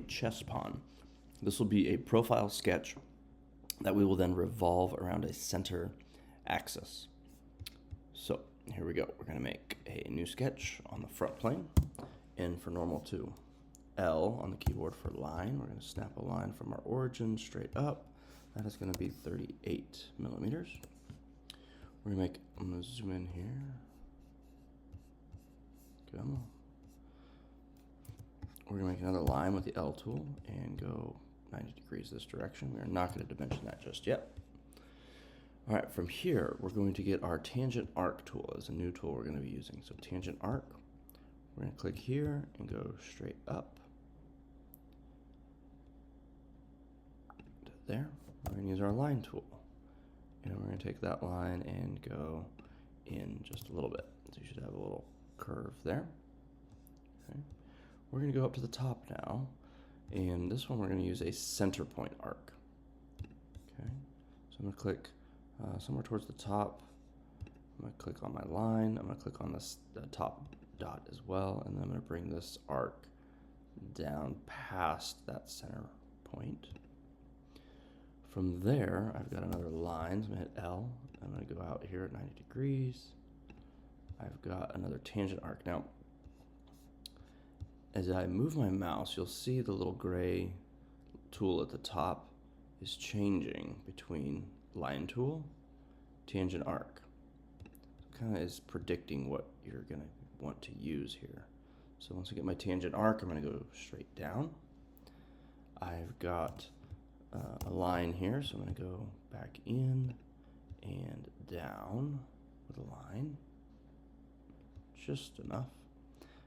chess pawn. This will be a profile sketch that we will then revolve around a center axis. So here we go. We're going to make a new sketch on the front plane. N for normal to L on the keyboard for line. We're going to snap a line from our origin straight up. That is going to be 38 millimeters. We're going to make, I'm going to zoom in here. Come on. We're going to make another line with the L tool and go 90 degrees this direction. We are not going to dimension that just yet. All right, from here, we're going to get our tangent arc tool as a new tool we're going to be using. So tangent arc, we're going to click here and go straight up to there. We're going to use our line tool. And we're going to take that line and go in just a little bit. So you should have a little curve there. Okay. We're going to go up to the top now. And this one we're going to use a center point arc. Okay. So I'm going to click somewhere towards the top. I'm going to click on my line. I'm going to click on this, the top dot as well. And then I'm going to bring this arc down past that center point. From there, I've got another line. So I'm going to hit L. I'm going to go out here at 90 degrees. I've got another tangent arc. Now, as I move my mouse, you'll see the little gray tool at the top is changing between line tool, tangent arc. It kind of is predicting what you're going to want to use here. So once I get my tangent arc, I'm going to go straight down. I've got a line here, so I'm going to go back in and down with a line, just enough.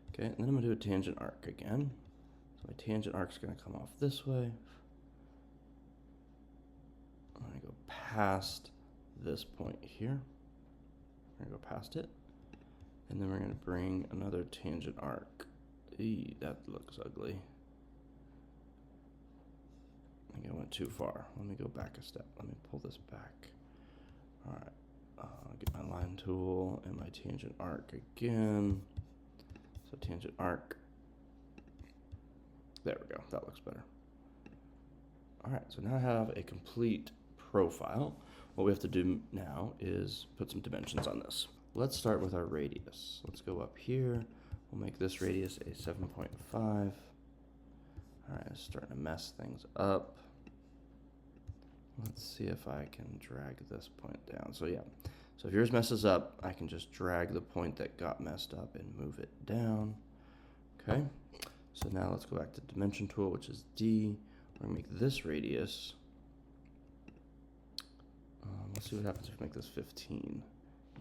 Okay, and then I'm going to do a tangent arc again. So my tangent arc is going to come off this way. I'm going to go past this point here. We're going to go past it. And then we're going to bring another tangent arc. Eee, that looks ugly. I think I went too far. Let me go back a step. Let me pull this back. All right. I'll get my line tool and my tangent arc again. So tangent arc. There we go. That looks better. All right. So now I have a complete profile. What we have to do now is put some dimensions on this. Let's start with our radius. Let's go up here. We'll make this radius a 7.5. All right, it's starting to mess things up. Let's see if I can drag this point down. So yeah, so if yours messes up, I can just drag the point that got messed up and move it down. Okay, so now let's go back to dimension tool, which is D. We're gonna make this radius. Let's see what happens if we make this 15.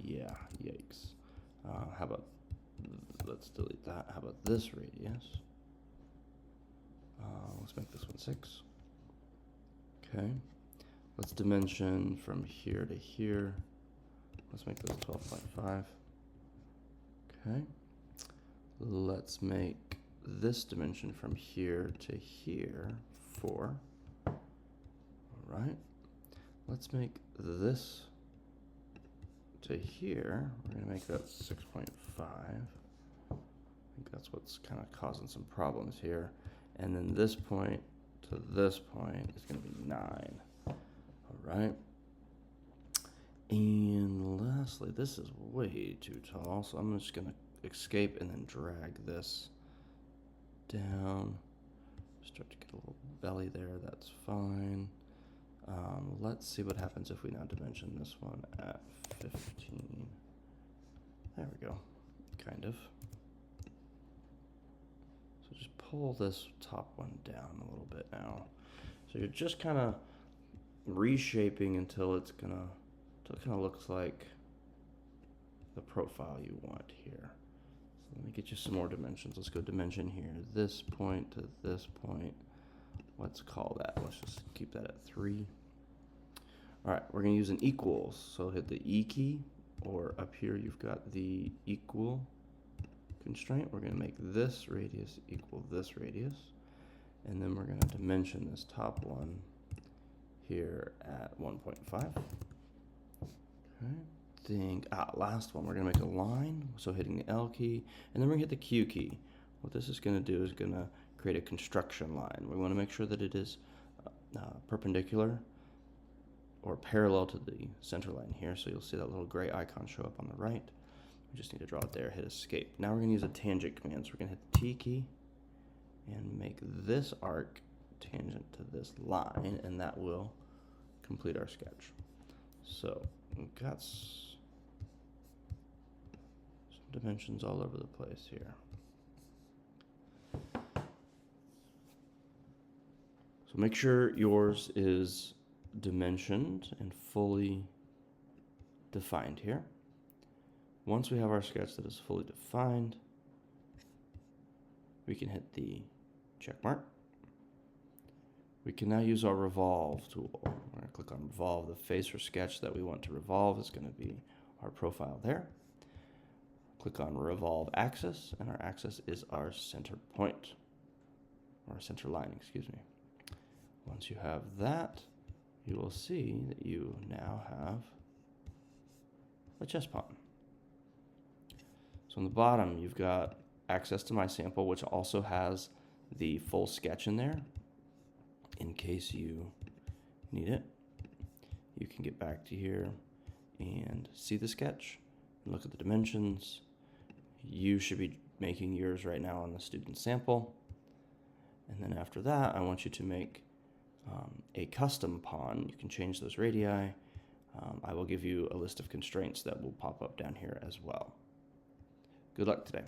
Yeah, yikes. How about, let's delete that. How about this radius? Let's make this one 6. Okay. Let's dimension from here to here. Let's make this 12.5. Okay. Let's make this dimension from here to here 4. All right. Let's make this to here. We're going to make that 6.5. I think that's what's kind of causing some problems here. And then this point to this point is going to be 9. All right. And lastly, this is way too tall, so I'm just going to escape and then drag this down. Start to get a little belly there. That's fine. Let's see what happens if we now dimension this one at 15. There we go. Kind of. Pull this top one down a little bit now. So you're just kind of reshaping until it kind of looks like the profile you want here. So let me get you some more dimensions. Let's go dimension here. This point to this point. Let's call that. Let's just keep that at 3. All right, we're going to use an equals. So hit the E key, or up here you've got the equal constraint. We're going to make this radius equal this radius, and then we're going to dimension this top one here at 1.5. Okay. Last one, we're going to make a line, so hitting the L key, and then we're going to hit the Q key. What this is going to do is going to create a construction line. We want to make sure that it is perpendicular or parallel to the center line here. So you'll see that little gray icon show up on the right. We just need to draw it there, hit escape. Now we're going to use a tangent command. So we're going to hit the T key and make this arc tangent to this line, and that will complete our sketch. So we've got some dimensions all over the place here. So make sure yours is dimensioned and fully defined here. Once we have our sketch that is fully defined, we can hit the check mark. We can now use our revolve tool. We're going to click on revolve. The face or sketch that we want to revolve is going to be our profile there. Click on revolve axis, and our axis is our center point, or center line, excuse me. Once you have that, you will see that you now have a chest pawn. So on the bottom, you've got access to my sample, which also has the full sketch in there in case you need it. You can get back to here and see the sketch and look at the dimensions. You should be making yours right now on the student sample. And then after that, I want you to make a custom pawn. You can change those radii. I will give you a list of constraints that will pop up down here as well. Good luck today.